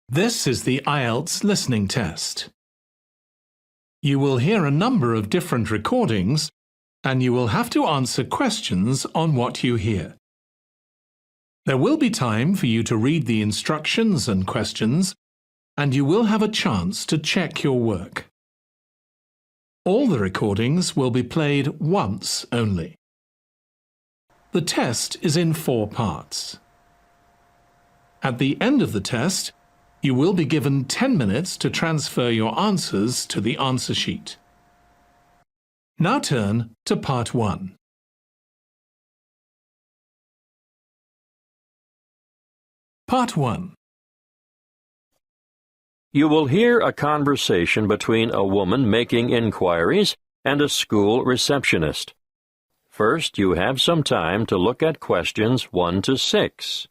This is the IELTS listening test. You will hear a number of different recordings and you will have to answer questions on what you hear. There will be time for you to read the instructions and questions, and you will have a chance to check your work. All the recordings will be played once only. The test is in 4 parts. At the end of the test, you will be given 10 minutes to transfer your answers to the answer sheet. Now turn to Part 1. Part 1. You will hear a conversation between a woman making inquiries and a school receptionist. First, you have some time to look at questions 1 to 6.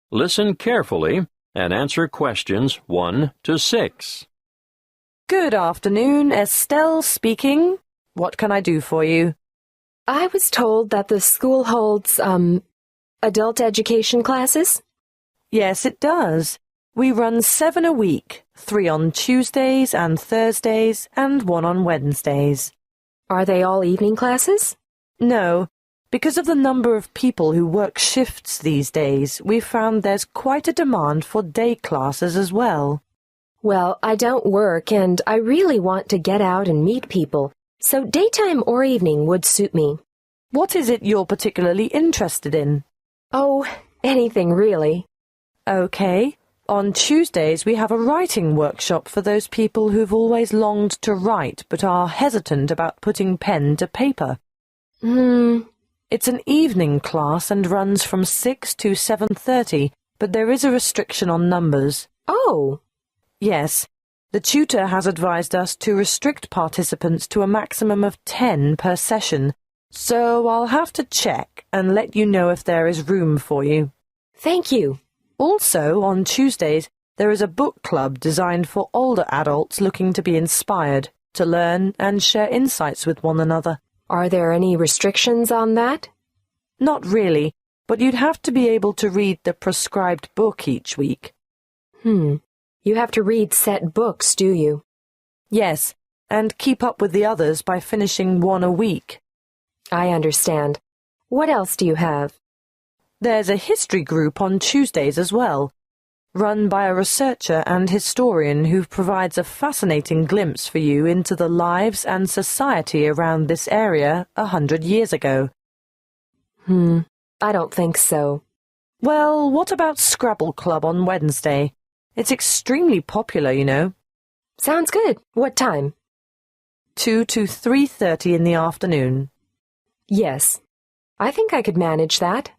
Listen carefully and answer questions 1 to 6. Good afternoon, Estelle speaking. What can I do for you? I was told that the school holds, adult education classes? Yes, it does. We run 7 a week, 3 on Tuesdays and Thursdays, and 1 on Wednesdays. Are they all evening classes? No. Because of the number of people who work shifts these days, we've found there's quite a demand for day classes as well. Well, I don't work and I really want to get out and meet people, so daytime or evening would suit me. What is it you're particularly interested in? Oh, anything really. Okay. On Tuesdays we have a writing workshop for those people who've always longed to write but are hesitant about putting pen to paper. It's an evening class and runs from 6 to 7:30, but there is a restriction on numbers. Oh! Yes. The tutor has advised us to restrict participants to a maximum of 10 per session, so I'll have to check and let you know if there is room for you. Thank you. Also, on Tuesdays, there is a book club designed for older adults looking to be inspired, to learn and share insights with one another. Are there any restrictions on that? Not really, but you'd have to be able to read the prescribed book each week. You have to read set books, do you? Yes, and keep up with the others by finishing 1 a week. I understand. What else do you have? There's a history group on Tuesdays as well, run by a researcher and historian who provides a fascinating glimpse for you into the lives and society around this area 100 years ago. I don't think so. Well, what about Scrabble Club on Wednesday? It's extremely popular, you know. Sounds good. What time? 2 to 3:30 in the afternoon. Yes. I think I could manage that.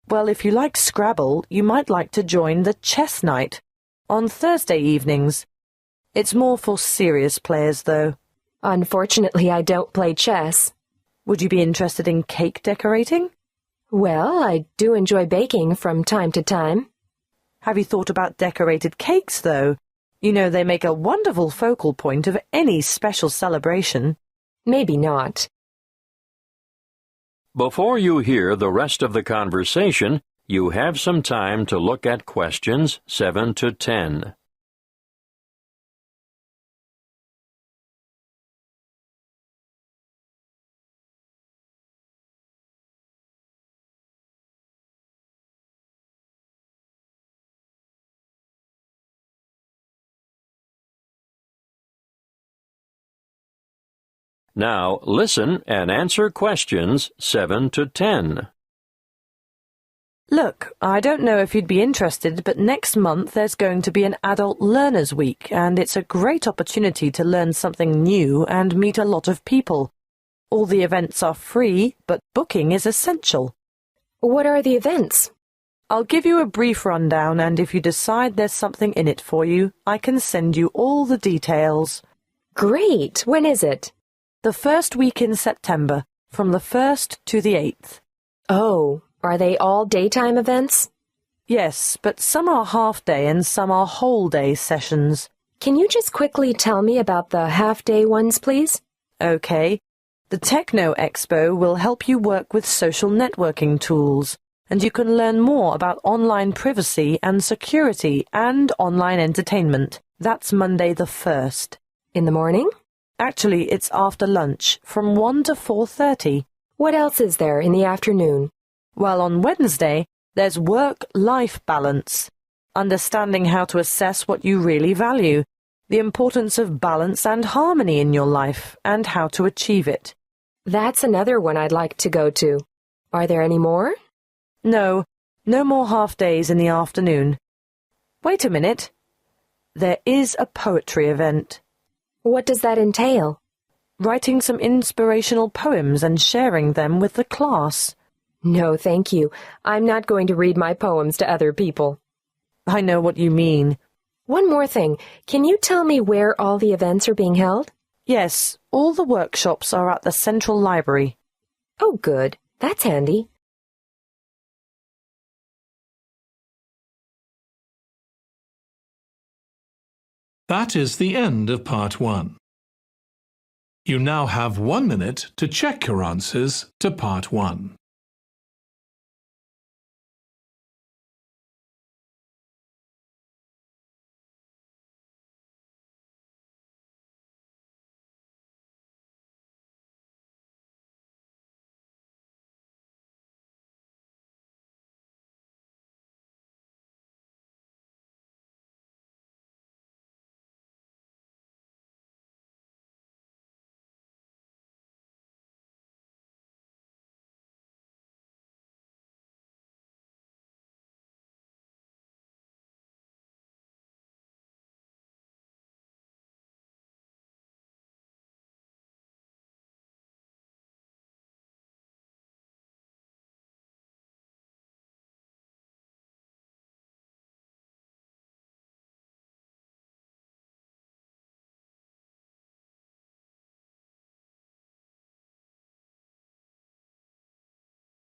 Well, if you like Scrabble, you might like to join the chess night on Thursday evenings. It's more for serious players, though. Unfortunately, I don't play chess. Would you be interested in cake decorating? Well, I do enjoy baking from time to time. Have you thought about decorated cakes, though? You know, they make a wonderful focal point of any special celebration. Maybe not. Before you hear the rest of the conversation, you have some time to look at questions 7 to 10. Now listen and answer questions 7 to 10. Look, I don't know if you'd be interested, but next month there's going to be an Adult Learners Week, and it's a great opportunity to learn something new and meet a lot of people. All the events are free, but booking is essential. What are the events? I'll give you a brief rundown, and if you decide there's something in it for you, I can send you all the details. Great! When is it? The first week in September, from the 1st to the 8th. Oh, are they all daytime events? Yes, but some are half-day and some are whole-day sessions. Can you just quickly tell me about the half-day ones, please? Okay. The Techno Expo will help you work with social networking tools, and you can learn more about online privacy and security and online entertainment. That's Monday the 1st. In the morning? Actually, it's after lunch, from 1 to 4:30. What else is there in the afternoon? Well, on Wednesday, there's work-life balance, understanding how to assess what you really value, the importance of balance and harmony in your life, and how to achieve it. That's another one I'd like to go to. Are there any more? No more half-days in the afternoon. Wait a minute. There is a poetry event. What does that entail? Writing some inspirational poems and sharing them with the class. No, thank you. I'm not going to read my poems to other people. I know what you mean. One more thing. Can you tell me where all the events are being held? Yes, all the workshops are at the Central Library. Oh, good. That's handy. That is the end of Part 1. You now have 1 minute to check your answers to Part 1.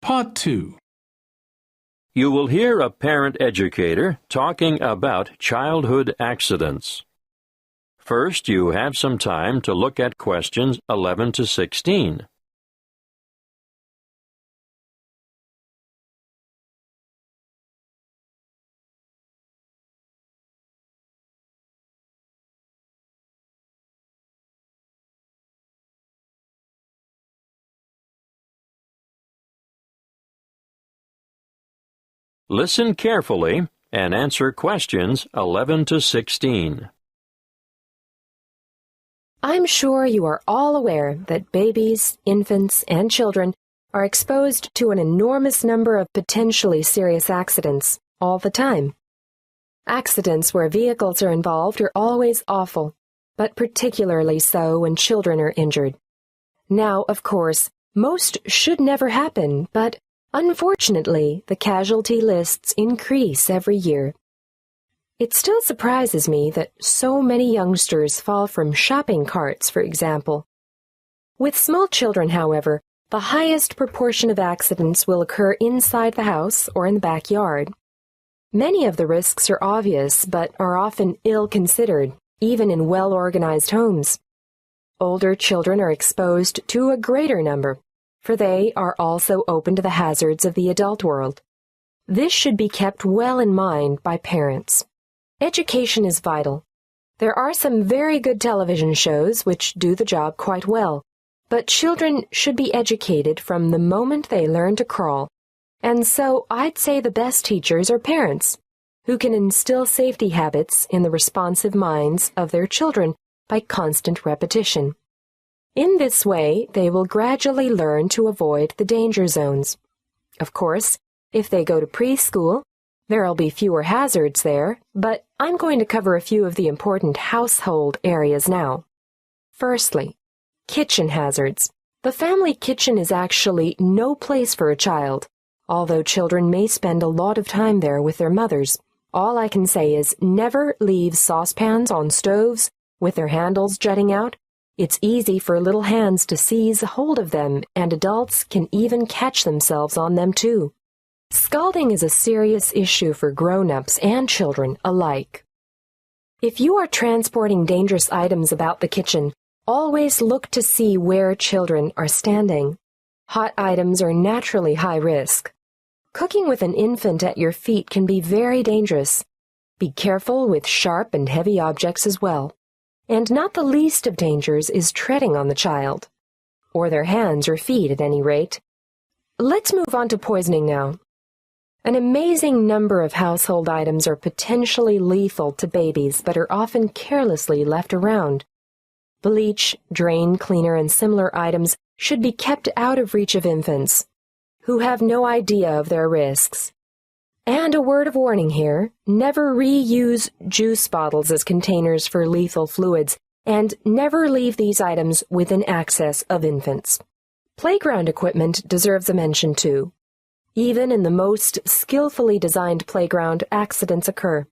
Part 2. You will hear a parent educator talking about childhood accidents. First, you have some time to look at questions 11 to 16. Listen carefully and answer questions 11 to 16. I'm sure you are all aware that babies, infants, and children are exposed to an enormous number of potentially serious accidents all the time. Accidents where vehicles are involved are always awful, but particularly so when children are injured. Now, of course, most should never happen, but unfortunately, the casualty lists increase every year. It still surprises me that so many youngsters fall from shopping carts, for example. With small children, however, the highest proportion of accidents will occur inside the house or in the backyard. Many of the risks are obvious, but are often ill-considered, even in well-organized homes. Older children are exposed to a greater number, for they are also open to the hazards of the adult world. This should be kept well in mind by parents. Education is vital. There are some very good television shows which do the job quite well, but children should be educated from the moment they learn to crawl, and so I'd say the best teachers are parents, who can instill safety habits in the responsive minds of their children by constant repetition. In this way, they will gradually learn to avoid the danger zones. Of course, if they go to preschool, there'll be fewer hazards there, but I'm going to cover a few of the important household areas now. Firstly, kitchen hazards. The family kitchen is actually no place for a child, Although children may spend a lot of time there with their mothers, all I can say is never leave saucepans on stoves with their handles jutting out. It's easy for little hands to seize hold of them, and adults can even catch themselves on them too. Scalding is a serious issue for grown-ups and children alike. If you are transporting dangerous items about the kitchen, always look to see where children are standing. Hot items are naturally high risk. Cooking with an infant at your feet can be very dangerous. Be careful with sharp and heavy objects as well. And not the least of dangers is treading on the child, or their hands or feet at any rate. Let's move on to poisoning now. An amazing number of household items are potentially lethal to babies but are often carelessly left around. Bleach, drain cleaner, and similar items should be kept out of reach of infants, who have no idea of their risks. And a word of warning here, never reuse juice bottles as containers for lethal fluids, and never leave these items within access of infants. Playground equipment deserves a mention too. Even in the most skillfully designed playground, accidents occur.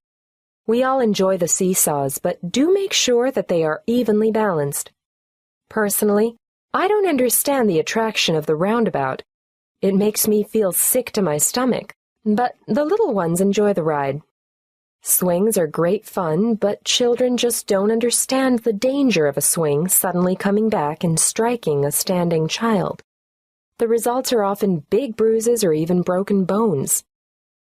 We all enjoy the seesaws, but do make sure that they are evenly balanced. Personally, I don't understand the attraction of the roundabout. It makes me feel sick to my stomach, but the little ones enjoy the ride. Swings are great fun, but children just don't understand the danger of a swing suddenly coming back and striking a standing child. The results are often big bruises or even broken bones.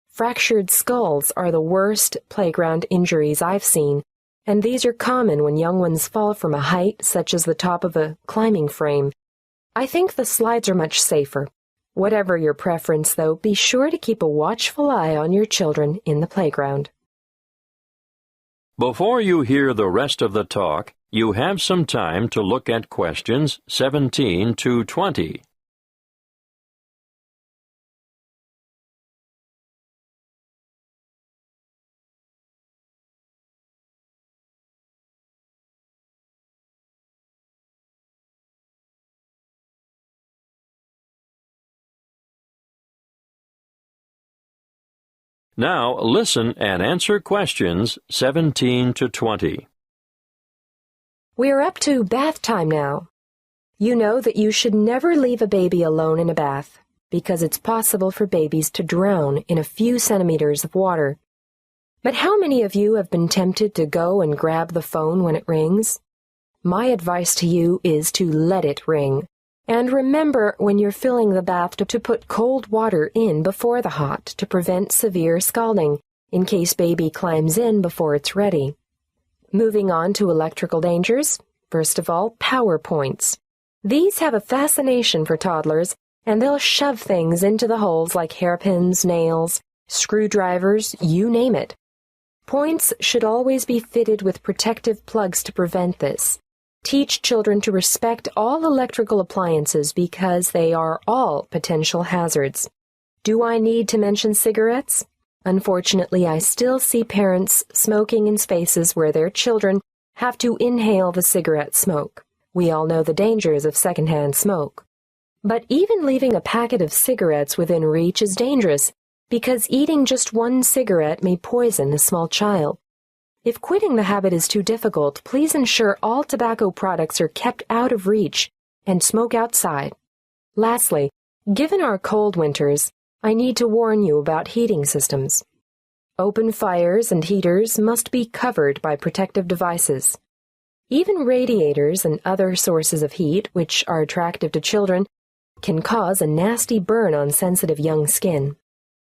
Fractured skulls are the worst playground injuries I've seen, and these are common when young ones fall from a height such as the top of a climbing frame. I think the slides are much safer. Whatever your preference, though, be sure to keep a watchful eye on your children in the playground. Before you hear the rest of the talk, you have some time to look at questions 17 to 20. Now listen and answer questions 17 to 20. We're up to bath time now. You know that you should never leave a baby alone in a bath, because it's possible for babies to drown in a few centimeters of water. But how many of you have been tempted to go and grab the phone when it rings? My advice to you is to let it ring. And remember when you're filling the bath to put cold water in before the hot to prevent severe scalding, in case baby climbs in before it's ready. Moving on to electrical dangers, first of all, power points. These have a fascination for toddlers, and they'll shove things into the holes like hairpins, nails, screwdrivers, you name it. Points should always be fitted with protective plugs to prevent this. Teach children to respect all electrical appliances because they are all potential hazards. Do I need to mention cigarettes? Unfortunately, I still see parents smoking in spaces where their children have to inhale the cigarette smoke. We all know the dangers of secondhand smoke. But even leaving a packet of cigarettes within reach is dangerous because eating just one cigarette may poison a small child. If quitting the habit is too difficult, please ensure all tobacco products are kept out of reach and smoke outside. Lastly, given our cold winters, I need to warn you about heating systems. Open fires and heaters must be covered by protective devices. Even radiators and other sources of heat, which are attractive to children, can cause a nasty burn on sensitive young skin.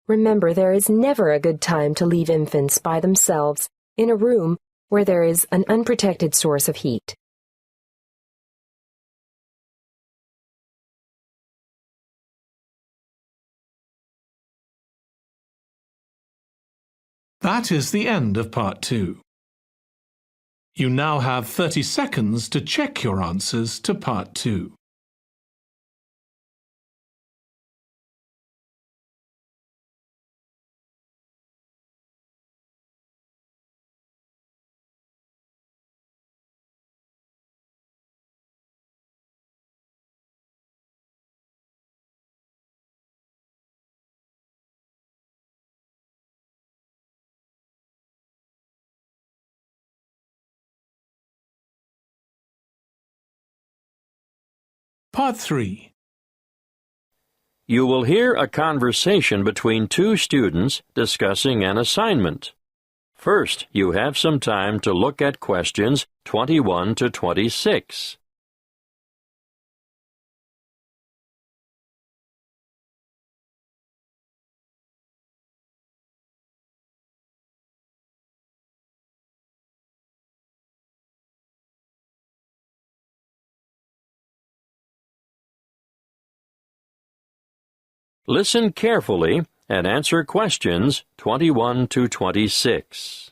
Remember, there is never a good time to leave infants by themselves in a room where there is an unprotected source of heat. That is the end of part 2. You now have 30 seconds to check your answers to part 2. Part 3. You will hear a conversation between two students discussing an assignment. First, you have some time to look at questions 21 to 26. Listen carefully and answer questions 21 to 26.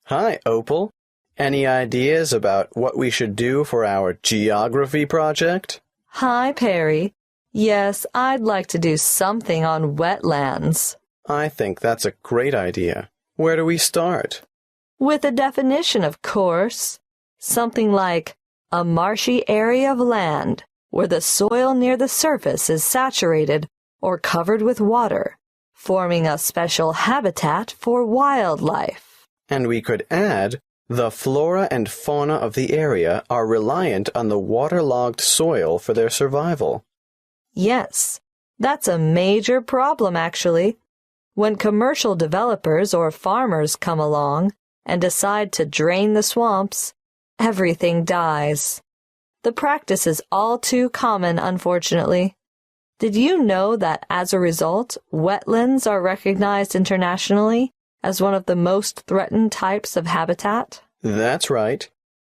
Hi, Opal. Any ideas about what we should do for our geography project? Hi, Perry. Yes, I'd like to do something on wetlands. I think that's a great idea. Where do we start? With a definition, of course. Something like a marshy area of land where the soil near the surface is saturated or covered with water, forming a special habitat for wildlife. And we could add, the flora and fauna of the area are reliant on the waterlogged soil for their survival. Yes, that's a major problem, actually. When commercial developers or farmers come along and decide to drain the swamps, everything dies. The practice is all too common, unfortunately. Did you know that as a result, wetlands are recognized internationally as one of the most threatened types of habitat? That's right.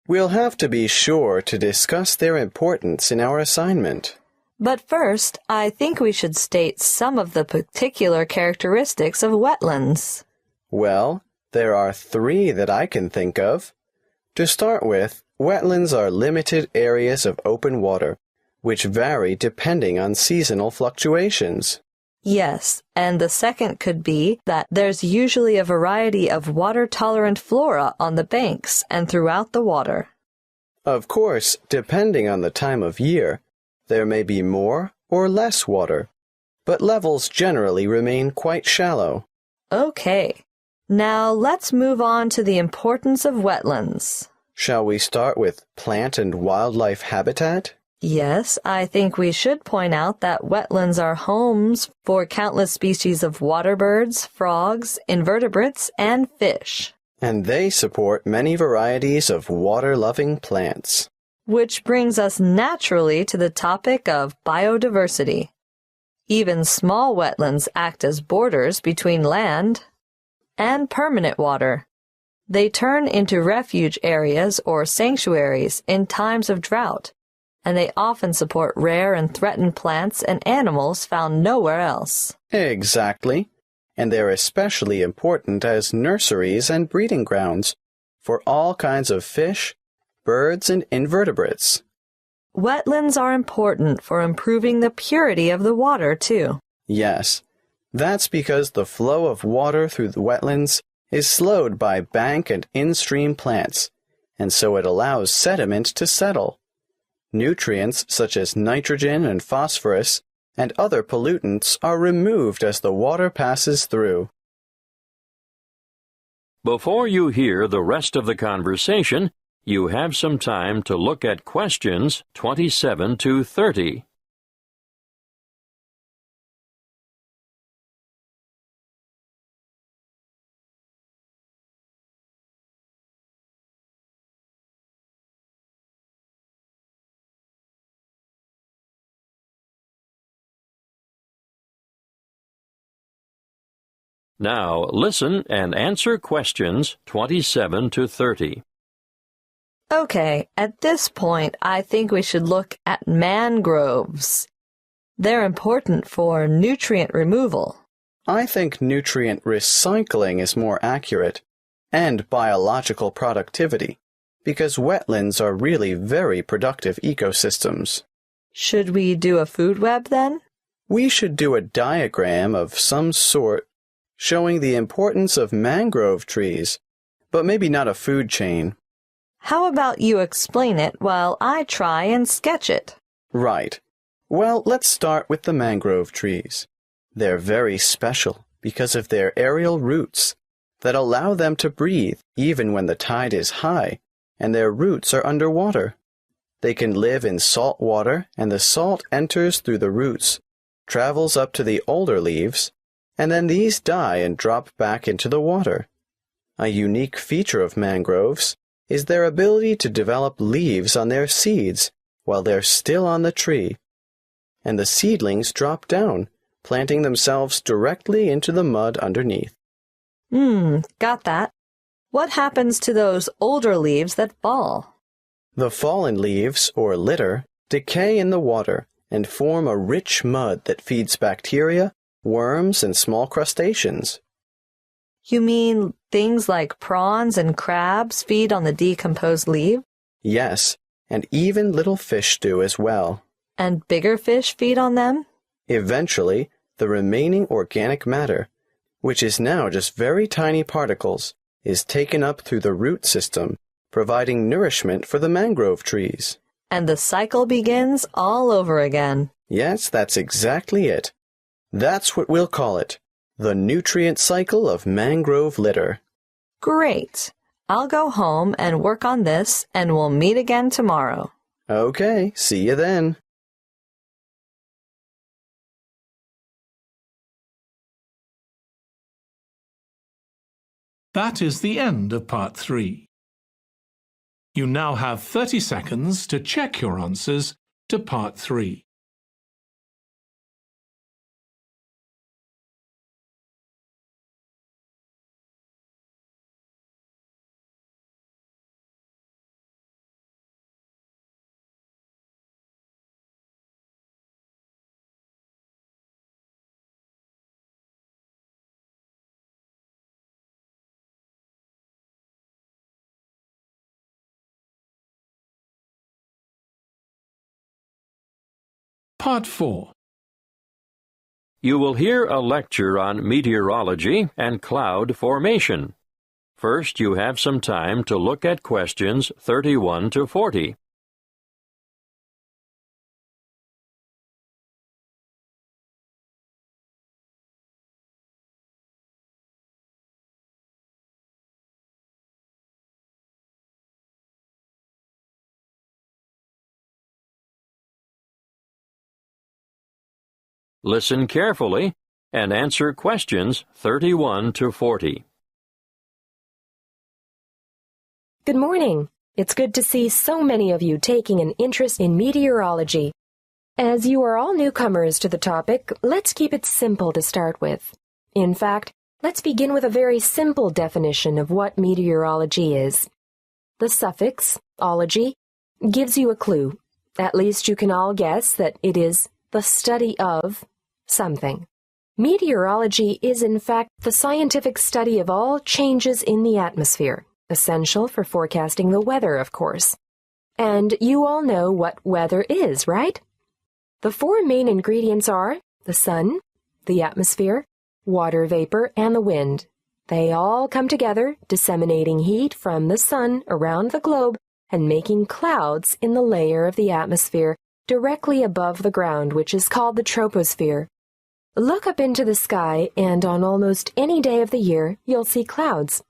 We'll have to be sure to discuss their importance in our assignment. But first, I think we should state some of the particular characteristics of wetlands. Well, there are 3 that I can think of. To start with, wetlands are limited areas of open water, which vary depending on seasonal fluctuations. Yes, and the second could be that there's usually a variety of water-tolerant flora on the banks and throughout the water. Of course, depending on the time of year, there may be more or less water, but levels generally remain quite shallow. Okay, now let's move on to the importance of wetlands. Shall we start with plant and wildlife habitat? Yes, I think we should point out that wetlands are homes for countless species of water birds, frogs, invertebrates, and fish. And they support many varieties of water-loving plants. Which brings us naturally to the topic of biodiversity. Even small wetlands act as borders between land and permanent water. They turn into refuge areas or sanctuaries in times of drought, and they often support rare and threatened plants and animals found nowhere else. Exactly. And they're especially important as nurseries and breeding grounds for all kinds of fish, birds, and invertebrates. Wetlands are important for improving the purity of the water, too. Yes, that's because the flow of water through the wetlands is slowed by bank and in-stream plants, and so it allows sediment to settle. Nutrients such as nitrogen and phosphorus and other pollutants are removed as the water passes through. Before you hear the rest of the conversation, you have some time to look at questions 27 to 30. Now listen and answer questions 27 to 30. Okay, at this point, I think we should look at mangroves. They're important for nutrient removal. I think nutrient recycling is more accurate, and biological productivity, because wetlands are really very productive ecosystems. Should we do a food web then? We should do a diagram of some sort showing the importance of mangrove trees, but maybe not a food chain. How about you explain it while I try and sketch it? Right. Well, let's start with the mangrove trees. They're very special because of their aerial roots that allow them to breathe even when the tide is high and their roots are underwater. They can live in salt water, and the salt enters through the roots, travels up to the older leaves, and then these die and drop back into the water. A unique feature of mangroves is their ability to develop leaves on their seeds while they're still on the tree, and the seedlings drop down, planting themselves directly into the mud underneath. Got that. What happens to those older leaves that fall? The fallen leaves, or litter, decay in the water and form a rich mud that feeds bacteria, worms, and small crustaceans. You mean things like prawns and crabs feed on the decomposed leaf? Yes, and even little fish do as well. And bigger fish feed on them? Eventually, the remaining organic matter, which is now just very tiny particles, is taken up through the root system, providing nourishment for the mangrove trees. And the cycle begins all over again. Yes, that's exactly it. That's what we'll call it, the nutrient cycle of mangrove litter. Great. I'll go home and work on this, and we'll meet again tomorrow. Okay, see you then. That is the end of Part 3. You now have 30 seconds to check your answers to Part 3. Part 4. You will hear a lecture on meteorology and cloud formation. First, you have some time to look at questions 31 to 40. Listen carefully and answer questions 31 to 40. Good morning. It's good to see so many of you taking an interest in meteorology. As you are all newcomers to the topic, let's keep it simple to start with. In fact, let's begin with a very simple definition of what meteorology is. The suffix, ology, gives you a clue. At least you can all guess that it is the study of something. Meteorology is in fact the scientific study of all changes in the atmosphere, essential for forecasting the weather, of course. And you all know what weather is, right? The four main ingredients are the sun, the atmosphere, water vapor, and the wind. They all come together, disseminating heat from the sun around the globe and making clouds in the layer of the atmosphere directly above the ground, which is called the troposphere. Look up into the sky, and on almost any day of the year, you'll see clouds.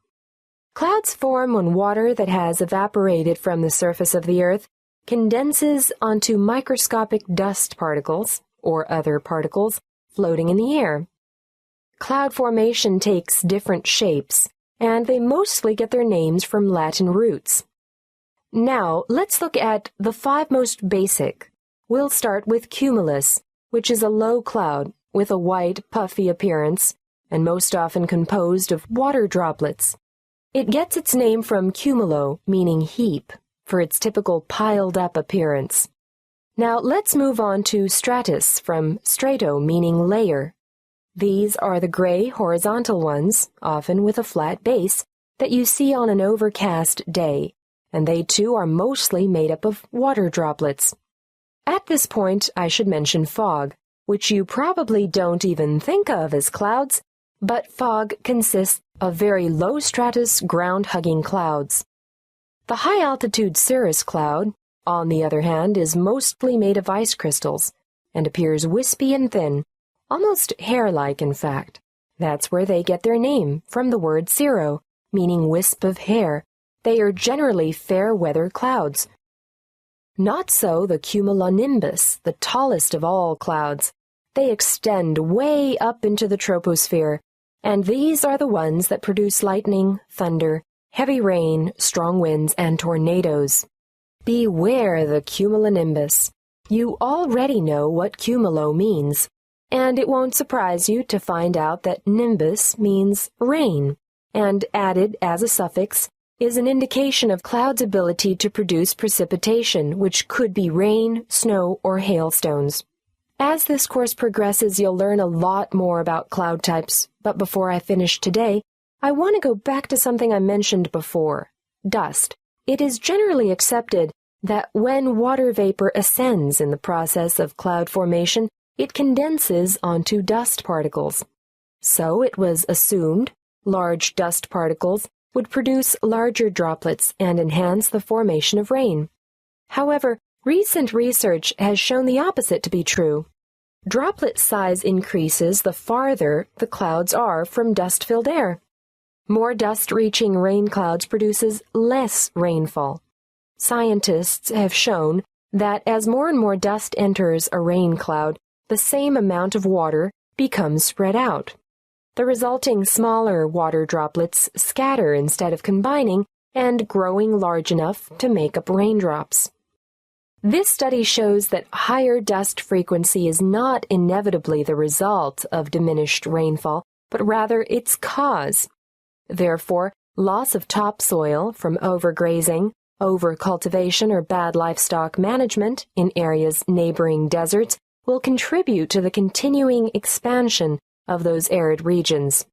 Clouds form when water that has evaporated from the surface of the earth condenses onto microscopic dust particles, or other particles, floating in the air. Cloud formation takes different shapes, and they mostly get their names from Latin roots. Now, let's look at the five most basic. We'll start with cumulus, which is a low cloud with a white, puffy appearance, and most often composed of water droplets. It gets its name from cumulo, meaning heap, for its typical piled-up appearance. Now let's move on to stratus, from strato, meaning layer. These are the gray, horizontal ones, often with a flat base, that you see on an overcast day, and they too are mostly made up of water droplets. At this point, I should mention fog, which you probably don't even think of as clouds, but fog consists of very low-stratus, ground-hugging clouds. The high-altitude cirrus cloud, on the other hand, is mostly made of ice crystals and appears wispy and thin, almost hair-like in fact. That's where they get their name, from the word cirro, meaning wisp of hair. They are generally fair-weather clouds. Not so the cumulonimbus, the tallest of all clouds. They extend way up into the troposphere, and these are the ones that produce lightning, thunder, heavy rain, strong winds, and tornadoes. Beware the cumulonimbus. You already know what cumulo means, and it won't surprise you to find out that nimbus means rain, and added as a suffix is an indication of clouds' ability to produce precipitation, which could be rain, snow, or hailstones. As this course progresses, you'll learn a lot more about cloud types, but before I finish today, I want to go back to something I mentioned before, dust. It is generally accepted that when water vapor ascends in the process of cloud formation, it condenses onto dust particles. So it was assumed large dust particles would produce larger droplets and enhance the formation of rain. However, recent research has shown the opposite to be true. Droplet size increases the farther the clouds are from dust-filled air. More dust reaching rain clouds produces less rainfall. Scientists have shown that as more and more dust enters a rain cloud, the same amount of water becomes spread out. The resulting smaller water droplets scatter instead of combining and growing large enough to make up raindrops. This study shows that higher dust frequency is not inevitably the result of diminished rainfall, but rather its cause. Therefore, loss of topsoil from overgrazing, overcultivation, or bad livestock management in areas neighboring deserts will contribute to the continuing expansion of those arid regions.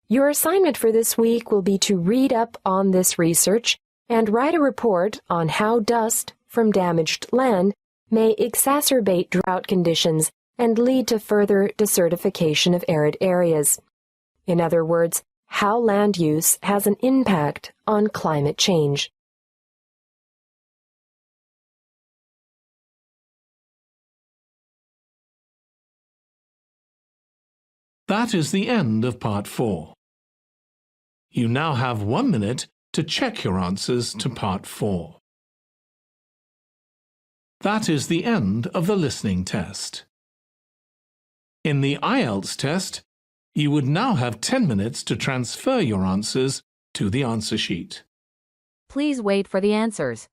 Your assignment for this week will be to read up on this research and write a report on how dust from damaged land may exacerbate drought conditions and lead to further desertification of arid areas. In other words, how land use has an impact on climate change. That is the end of Part 4. You now have 1 minute to check your answers to Part 4. That is the end of the listening test. In the IELTS test, you would now have 10 minutes to transfer your answers to the answer sheet. Please wait for the answers.